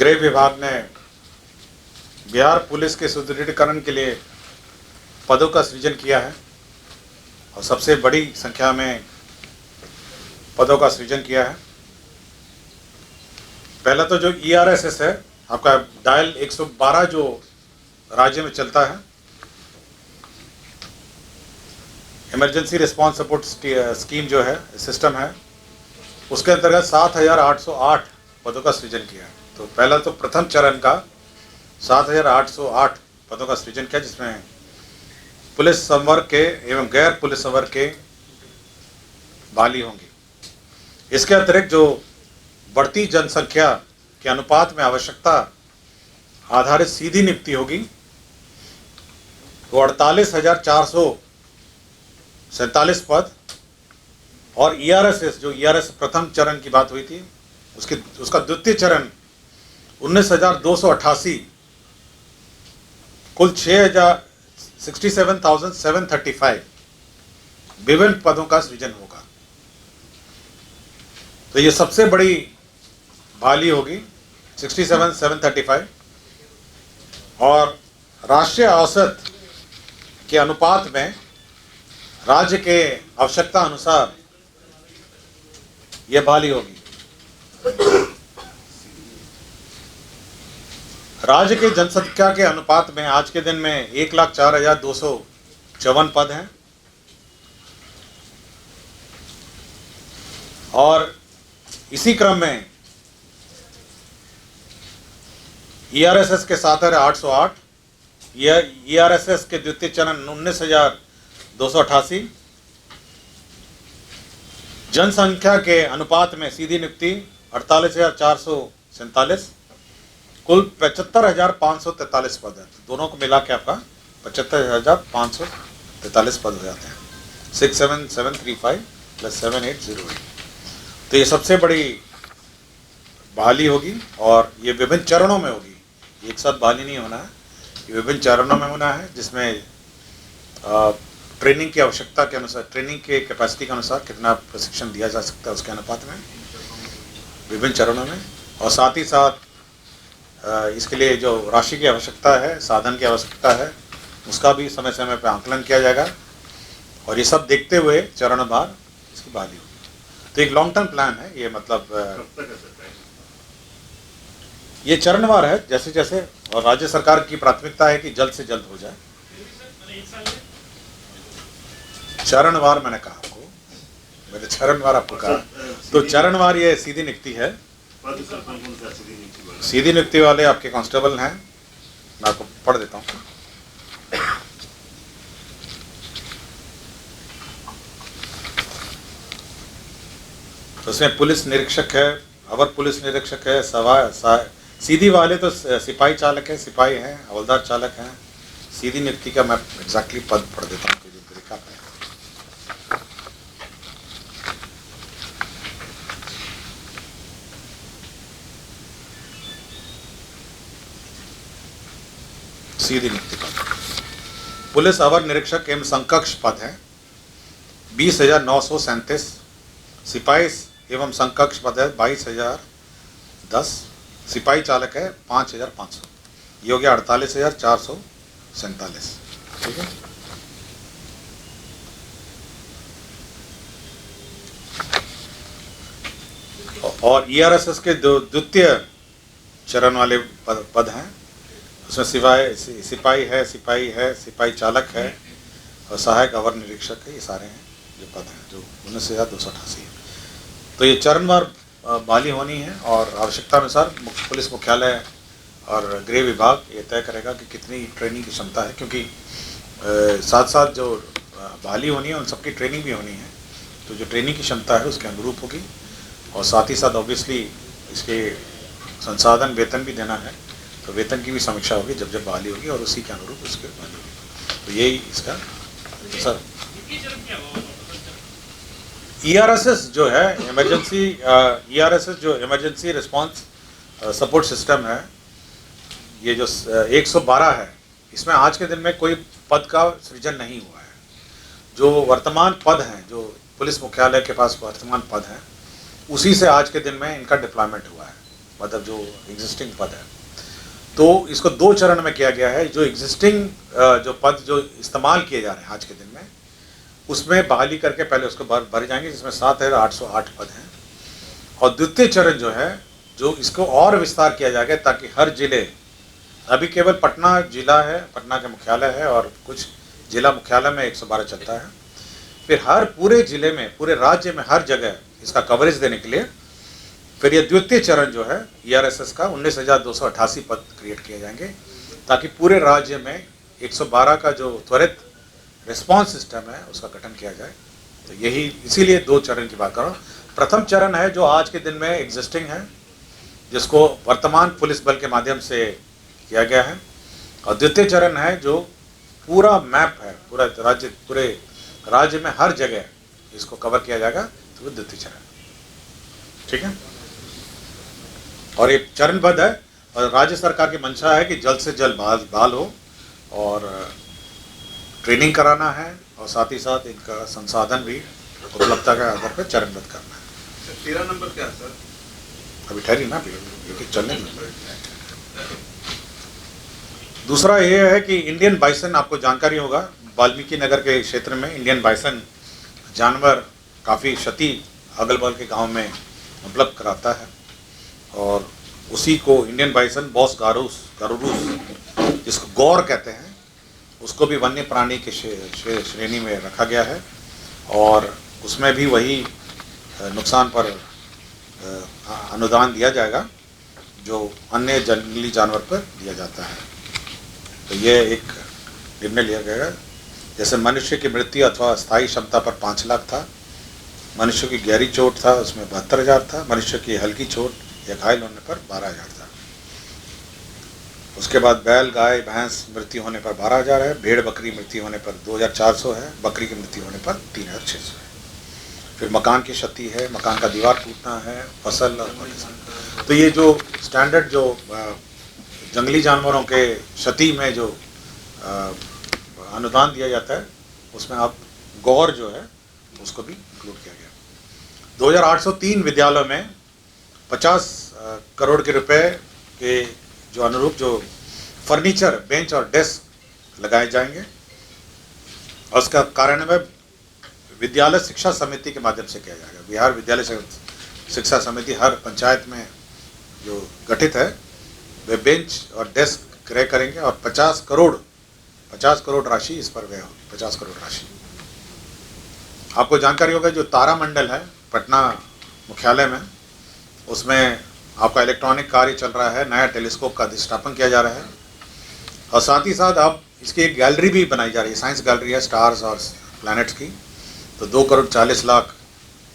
गृह विभाग ने बिहार पुलिस के सुदृढ़ीकरण के लिए पदों का सृजन किया है और सबसे बड़ी संख्या में पदों का सृजन किया है। पहला तो जो ERSS है आपका डायल 112 जो राज्य में चलता है, इमरजेंसी रिस्पांस सपोर्ट स्कीम जो है सिस्टम है, उसके अंतर्गत 7,808 पदों का सृजन किया है। तो पहला तो प्रथम चरण का 7,808 पदों का सृजन किया, जिसमें पुलिस संवर्ग के एवं गैर पुलिस संवर्ग के बहाली होंगी। इसके अतिरिक्त जो बढ़ती जनसंख्या के अनुपात में आवश्यकता आधारित सीधी नियुक्ति होगी, वो 48,447 पद, और ERSS जो ERS प्रथम चरण की बात हुई थी उसका द्वितीय चरण 19,288 कुल 67,735 विभिन्न पदों का सृजन होगा। तो ये सबसे बड़ी बहाली होगी 67,735, और राष्ट्रीय औसत के अनुपात में राज्य के आवश्यकता अनुसार यह बहाली होगी। राज्य के जनसंख्या के अनुपात में आज के दिन में 1,04,254 पद हैं, और इसी क्रम में ERSS के 7,808, ERSS के द्वितीय चरण 19,288, जनसंख्या के अनुपात में सीधी नियुक्ति 48,447, कुल 75,543 पद है। दोनों को मिला के आपका 75,543 पद हो जाते हैं। 67735 + 7808। तो ये सबसे बड़ी बहाली होगी, और ये विभिन्न चरणों में होगी। एक साथ बहाली नहीं होना है, ये विभिन्न चरणों में होना है, जिसमें ट्रेनिंग की आवश्यकता के अनुसार, ट्रेनिंग के कैपेसिटी के अनुसार कितना प्रशिक्षण दिया जा सकता है उसके अनुपात में विभिन्न चरणों में, और साथ ही साथ इसके लिए जो राशि की आवश्यकता है, साधन की आवश्यकता है, उसका भी समय समय पर आंकलन किया जाएगा, और ये सब देखते हुए चरणवार इसकी बहाली होगी। तो एक लॉन्ग टर्म प्लान है ये, मतलब ये चरणवार है जैसे जैसे, और राज्य सरकार की प्राथमिकता है कि जल्द से जल्द हो जाए। चरणवार मैंने कहा आपको, मैंने चरणवार आपको कहा। तो चरणवार ये सीधी नियुक्ति है। सीधी नियुक्ति वाले आपके कांस्टेबल हैं, मैं आपको पढ़ देता हूँ। तो उसमें पुलिस निरीक्षक है, अवर पुलिस निरीक्षक है, सीधी वाले तो सिपाही चालक है, सिपाही हैं, हवलदार चालक हैं। सीधी नियुक्ति का मैं एग्जैक्टली पद पढ़ देता हूँ जो तरीका है। सीधी नियुक्ति पद पुलिस अवर निरीक्षक एवं समकक्ष पद है 20,937। सिपाही एवं समकक्ष पद है 22,010। सिपाही चालक है 5,500। ये हो गया 48,447। ठीक है। और ERSS के द्वितीय चरण वाले पद हैं, उसमें सिपाही है, सिपाही चालक है, और सहायक अवर निरीक्षक है। ये सारे हैं जो पद हैं जो 19,288 है। तो ये चरणवार बहाली होनी है, और आवश्यकता अनुसार पुलिस मुख्यालय और गृह विभाग ये तय करेगा कि कितनी ट्रेनिंग की क्षमता है, क्योंकि साथ साथ जो बहाली होनी है उन सबकी ट्रेनिंग भी होनी है। तो जो ट्रेनिंग की क्षमता है उसके अनुरूप होगी, और साथ ही साथ ऑब्वियसली इसके संसाधन वेतन भी देना है, तो वेतन की भी समीक्षा होगी जब जब बहाली होगी, और उसी के अनुरूप उसके बहाली होगी। तो यही इसका सर ERSS जो है इमरजेंसी ERSS जो इमरजेंसी रिस्पांस सपोर्ट सिस्टम है, ये जो 112 है, इसमें आज के दिन में कोई पद का सृजन नहीं हुआ है। जो वर्तमान पद हैं, जो पुलिस मुख्यालय के पास वर्तमान पद हैं, उसी से आज के दिन में इनका डिप्लॉयमेंट हुआ है। मतलब जो एग्जिस्टिंग पद है। तो इसको 2 चरण में किया गया है। जो एग्जिस्टिंग जो पद जो इस्तेमाल किए जा रहे हैं आज के दिन में, उसमें बहाली करके पहले उसको भरे जाएंगे, जिसमें 7,808 पद हैं। और द्वितीय चरण जो है, जो इसको और विस्तार किया जाएगा ताकि हर जिले, अभी केवल पटना जिला है, पटना का मुख्यालय है और कुछ जिला मुख्यालय में 112 चलता है। फिर हर पूरे जिले में, पूरे राज्य में हर जगह इसका कवरेज देने के लिए फिर ये द्वितीय चरण जो है ERSS का 19,288 पद क्रिएट किए जाएंगे, ताकि पूरे राज्य में 112 का जो त्वरित रिस्पांस सिस्टम है उसका गठन किया जाए। तो यही, इसीलिए 2 चरण की बात कर रहा हूँ। प्रथम चरण है जो आज के दिन में एग्जिस्टिंग है, जिसको वर्तमान पुलिस बल के माध्यम से किया गया है। और द्वितीय चरण है जो पूरा मैप है, पूरे राज्य में हर जगह इसको कवर किया जाएगा, तो वो द्वितीय चरण। ठीक है, और ये चरणबद्ध है और राज्य सरकार की मंशा है कि जल्द से जल्द बहाल हो और ट्रेनिंग कराना है और साथ ही साथ इनका संसाधन भी उपलब्धता के आधार पर चरणबद्ध करना है। 13 नंबर क्या है सर? अभी ठहरी ना, अभी चलने। दूसरा ये है कि इंडियन बाइसन, आपको जानकारी होगा, वाल्मीकि नगर के क्षेत्र में इंडियन बाइसन जानवर काफ़ी क्षति अगल बगल के गांव में उपलब्ध कराता है। और उसी को इंडियन बाइसन बॉस गारूस जिसको गौर कहते हैं, उसको भी वन्य प्राणी के श्रेणी में रखा गया है। और उसमें भी वही नुकसान पर अनुदान दिया जाएगा जो अन्य जंगली जानवर पर दिया जाता है। तो ये एक निर्णय लिया गया है। जैसे मनुष्य की मृत्यु अथवा स्थायी क्षमता पर 5 लाख था, मनुष्य की गहरी चोट था उसमें 72,000 था, मनुष्य की हल्की चोट या घायल होने पर 12,000 था। उसके बाद बैल गाय भैंस मृत्यु होने पर 12,000 है, भेड़ बकरी मृत्यु होने पर 2,400 है, बकरी की मृत्यु होने पर 3,600 है। फिर मकान की क्षति है, मकान का दीवार टूटना है, फसल और तो ये जो स्टैंडर्ड जो जंगली जानवरों के क्षति में जो अनुदान दिया जाता है, उसमें अब गौर जो है उसको भी इंक्लूड किया गया। 2,803 विद्यालयों में 50 करोड़ के रुपए के जो अनुरूप जो फर्नीचर, बेंच और डेस्क लगाए जाएंगे। और उसका कार्यान्वयन विद्यालय शिक्षा समिति के माध्यम से किया जाएगा। बिहार विद्यालय शिक्षा समिति हर पंचायत में जो गठित है, वे बेंच और डेस्क क्रय करेंगे और 50 करोड़ राशि इस पर व्यय होगी। 50 करोड़ राशि। आपको जानकारी होगा जो तारामंडल है पटना मुख्यालय में, उसमें आपका इलेक्ट्रॉनिक कार्य चल रहा है, नया टेलीस्कोप का अधिष्ठापन किया जा रहा है। और साथ ही साथ अब इसकी एक गैलरी भी बनाई जा रही है, साइंस गैलरी है, स्टार्स और प्लैनेट्स की। तो 2,40,00,000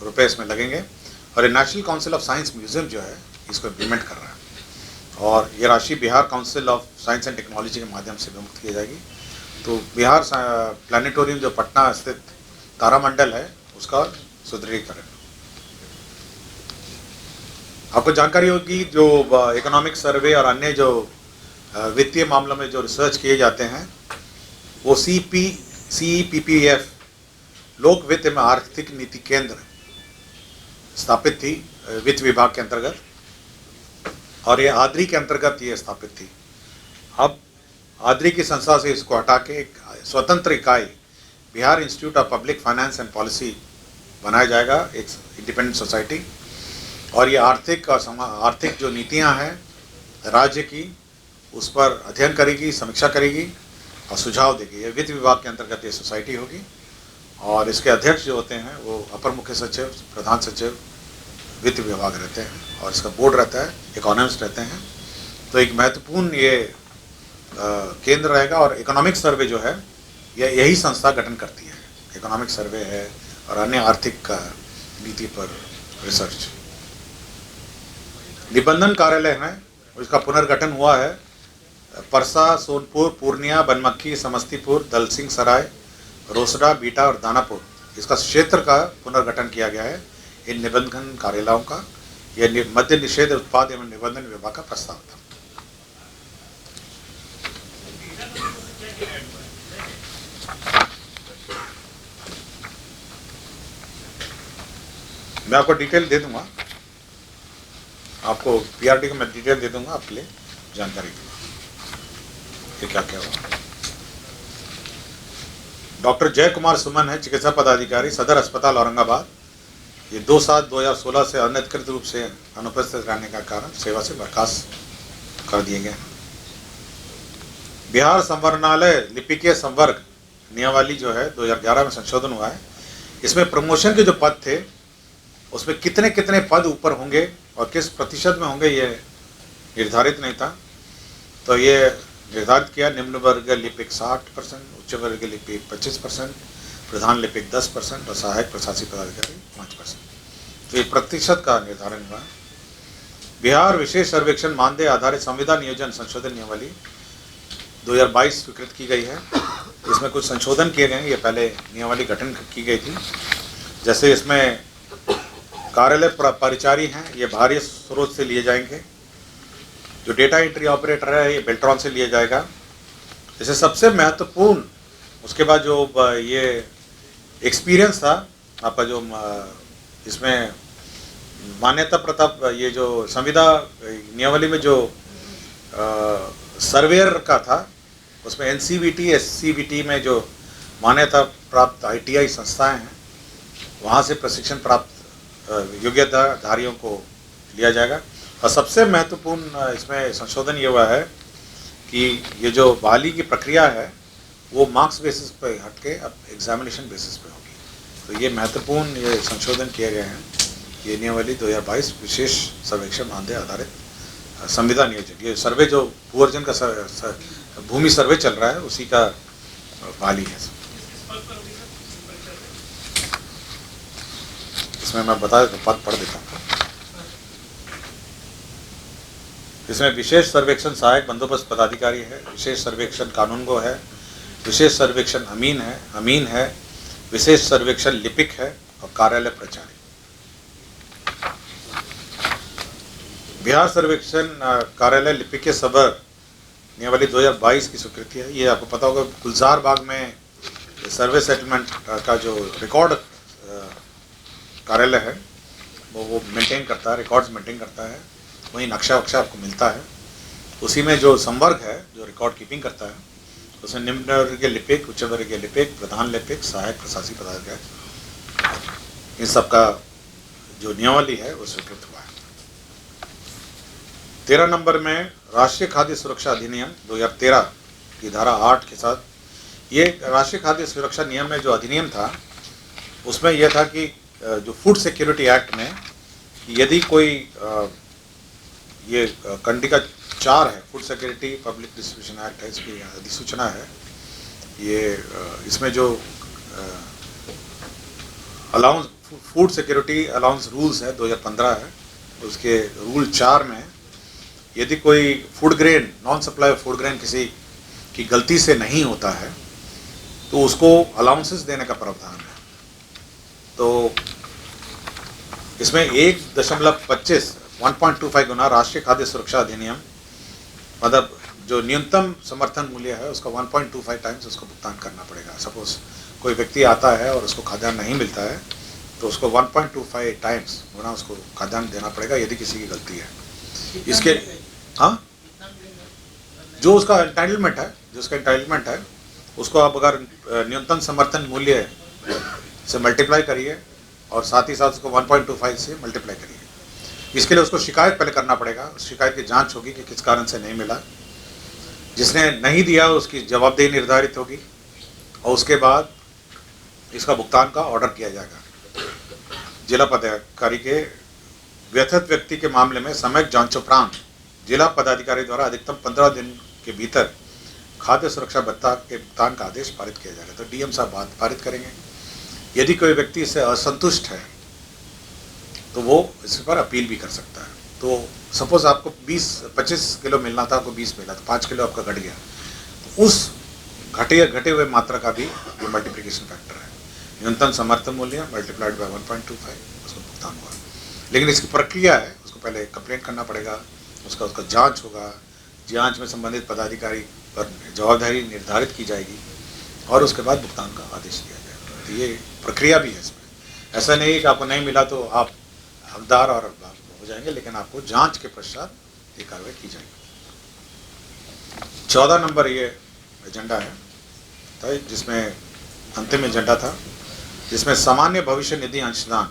रुपए इसमें लगेंगे। और ये national council of science museum जो है इसको इम्प्लीमेंट कर रहा है, और ये राशि Bihar council of science and technology के माध्यम से मुक्त की जाएगी। तो बिहार प्लानिटोरियम जो पटना स्थित तारामंडल है उसका सुदृढ़ीकरण। आपको जानकारी होगी जो इकोनॉमिक सर्वे और अन्य जो वित्तीय मामलों में जो रिसर्च किए जाते हैं, वो CEPPF लोक वित्त एवं आर्थिक नीति केंद्र स्थापित थी वित्त विभाग के अंतर्गत, और ये आद्री के अंतर्गत ये स्थापित थी। अब आद्री की संस्था से इसको हटा के एक स्वतंत्र इकाई Bihar institute of public finance and policy बनाया जाएगा, एक इंडिपेंडेंट सोसाइटी। और ये आर्थिक जो नीतियां हैं राज्य की, उस पर अध्ययन करेगी, समीक्षा करेगी और सुझाव देगी। ये वित्त विभाग के अंतर्गत ये सोसाइटी होगी, और इसके अध्यक्ष जो होते हैं वो अपर मुख्य सचिव, प्रधान सचिव वित्त विभाग रहते हैं, और इसका बोर्ड रहता है, इकोनॉमिस्ट रहते हैं। तो एक महत्वपूर्ण ये केंद्र रहेगा। और इकोनॉमिक सर्वे जो है यही संस्था गठन करती है, इकोनॉमिक सर्वे है और अन्य आर्थिक नीति पर रिसर्च। निबंधन कार्यालय है, इसका पुनर्गठन हुआ है। परसा, सोनपुर, पूर्णिया, बनमक्खी, समस्तीपुर, दलसिंह सराय, रोसड़ा, बीटा और दानापुर, इसका क्षेत्र का पुनर्गठन किया गया है इन निबंधन कार्यालयों का। यह मद्य निषेध उत्पाद एवं निबंधन विभाग का प्रस्ताव था। मैं आपको डिटेल दे दूंगा। आपको पीआरटी को मैं डिटेल दे दूंगा आपके लिए जानकारी के लिए कि क्या क्या हुआ। डॉक्टर जय कुमार सुमन है, चिकित्सा पदाधिकारी, सदर अस्पताल औरंगाबाद। ये 2/7/2016 से अनधिकृत रूप से अनुपस्थित रहने का कारण सेवा से बर्खास्त कर दिए गए। बिहार संवरणालय लिपिकीय संवर्ग नियमावली जो है 2011 में संशोधन हुआ है। इसमें प्रमोशन के जो पद थे उसमें कितने कितने पद ऊपर होंगे और किस प्रतिशत में होंगे ये निर्धारित नहीं था। तो ये निर्धारित किया, निम्न वर्ग लिपिक 60%, उच्च वर्ग लिपिक 25%, प्रधान लिपिक 10% और सहायक प्रशासनिक पदाधिकारी 5%। तो ये प्रतिशत का निर्धारण हुआ। बिहार विशेष सर्वेक्षण मानदेय आधारित संविदा नियोजन संशोधन नियमावली 2022 स्वीकृत की गई है। इसमें कुछ संशोधन किए गए हैं। ये पहले नियमावली गठन की गई थी, जैसे इसमें कार्यालय परिचारी हैं ये बाहरी स्रोत से लिए जाएंगे। जो डेटा एंट्री ऑपरेटर है ये बेल्ट्रॉन से लिया जाएगा। जैसे सबसे महत्वपूर्ण उसके बाद जो ये एक्सपीरियंस था आपका, जो इसमें मान्यता प्रताप, ये जो संविदा नियमावली में जो सर्वेयर का था उसमें एनसीवीटी एससीवीटी में जो मान्यता प्राप्त आईटीआई संस्थाएं हैं वहाँ से प्रशिक्षण प्राप्त योग्यताधारियों को लिया जाएगा। और सबसे महत्वपूर्ण इसमें संशोधन ये हुआ है कि ये जो बहाली की प्रक्रिया है वो मार्क्स बेसिस पे हटके अब एग्जामिनेशन बेसिस पे होगी। तो ये महत्वपूर्ण ये संशोधन किए गए हैं। ये नियमावली 2022 विशेष सर्वेक्षण मानदेय आधारित संविदा नियोजन, ये सर्वे जो भूअर्जन का भूमि सर्वे चल रहा है उसी का बहाली है। इसमें मैं बता देता हूँ, पद पढ़ देता हूँ। इसमें विशेष सर्वेक्षण सहायक बंदोबस्त पदाधिकारी है, विशेष सर्वेक्षण कानूनगो है, विशेष सर्वेक्षण अमीन है, विशेष सर्वेक्षण लिपिक है और कार्यालय प्रचारी। बिहार सर्वेक्षण कार्यालय लिपिकीय सबर नियमावली 2022 की स्वीकृति है। ये आपको पता होगा गुलजार बाग में सर्वे सेटलमेंट का जो रिकॉर्ड कार्यालय है वो मेंटेन करता है, रिकॉर्ड्स मेंटेन करता है। वहीं नक्शा वक्शा आपको मिलता है। उसी में जो संवर्ग है जो रिकॉर्ड कीपिंग करता है उसमें निम्न वर्गीय लिपिक, उच्च वर्गीय लिपिक, प्रधान लिपिक, सहायक प्रशासनिक पदाधिकारी, इन सब का जो नियमावली है वो स्वीकृत हुआ है। 13 नंबर में राष्ट्रीय खाद्य सुरक्षा अधिनियम 2013 की धारा 8 के साथ, ये राष्ट्रीय खाद्य सुरक्षा नियम में जो अधिनियम था उसमें यह था कि जो फूड सिक्योरिटी एक्ट में यदि कोई ये कंडिका 4 है, food security public distribution act है, इसकी अधिसूचना है। ये इसमें जो allowance food security allowance rules है 2015 है, उसके रूल 4 में यदि कोई food grain non supply of food grain किसी की गलती से नहीं होता है तो उसको अलाउंसेस देने का प्रावधान है। तो इसमें 1.25 गुना राष्ट्रीय खाद्य सुरक्षा अधिनियम, मतलब जो न्यूनतम समर्थन मूल्य है उसका 1.25 टाइम्स उसको भुगतान करना पड़ेगा। सपोज कोई व्यक्ति आता है और उसको खाद्यान्न नहीं मिलता है तो उसको 1.25 टाइम्स गुना उसको खाद्यान्न देना पड़ेगा यदि किसी की गलती है। इसके हाँ, जो उसका एंटाइटलमेंट है उसको आप अगर न्यूनतम समर्थन मूल्य से मल्टीप्लाई करिए और साथ ही साथ उसको 1.25 से मल्टीप्लाई करिए। इसके लिए उसको शिकायत पहले करना पड़ेगा। शिकायत की जांच होगी कि किस कारण से नहीं मिला। जिसने नहीं दिया उसकी जवाबदेही निर्धारित होगी और उसके बाद इसका भुगतान का ऑर्डर किया जाएगा। जिला पदाधिकारी के व्यथित व्यक्ति के मामले में सम्यक जांचोपरांत जिला पदाधिकारी द्वारा अधिकतम 15 दिन के भीतर खाद्य सुरक्षा भत्ता के भुगतान का आदेश पारित किया जाएगा। तो डीएम साहब पारित करेंगे। यदि कोई व्यक्ति इससे असंतुष्ट है तो वो इस पर अपील भी कर सकता है। तो सपोज आपको 25 किलो मिलना था, आपको 20 मिला, तो 5 किलो आपका घट गया, तो उस घटे हुए मात्रा का भी ये मल्टीप्लिकेशन फैक्टर है। न्यूनतम समर्थन मूल्य मल्टीप्लाइड बाय 1.25 उसको भुगतान हुआ। लेकिन इसकी प्रक्रिया है, उसको पहले कंप्लेंट करना पड़ेगा, उसका जांच होगा, जांच में संबंधित पदाधिकारी पर जवाबदारी निर्धारित की जाएगी और उसके बाद भुगतान का आदेश दिया जाएगा। तो ये प्रक्रिया भी है इसमें। ऐसा नहीं कि आपको नहीं मिला तो आप हकदार और हो जाएंगे, लेकिन आपको जांच के पश्चात ये कार्रवाई की जाएगी। 14 नंबर ये एजेंडा है जिसमें अंतिम एजेंडा था, जिसमें सामान्य भविष्य निधि अंशदान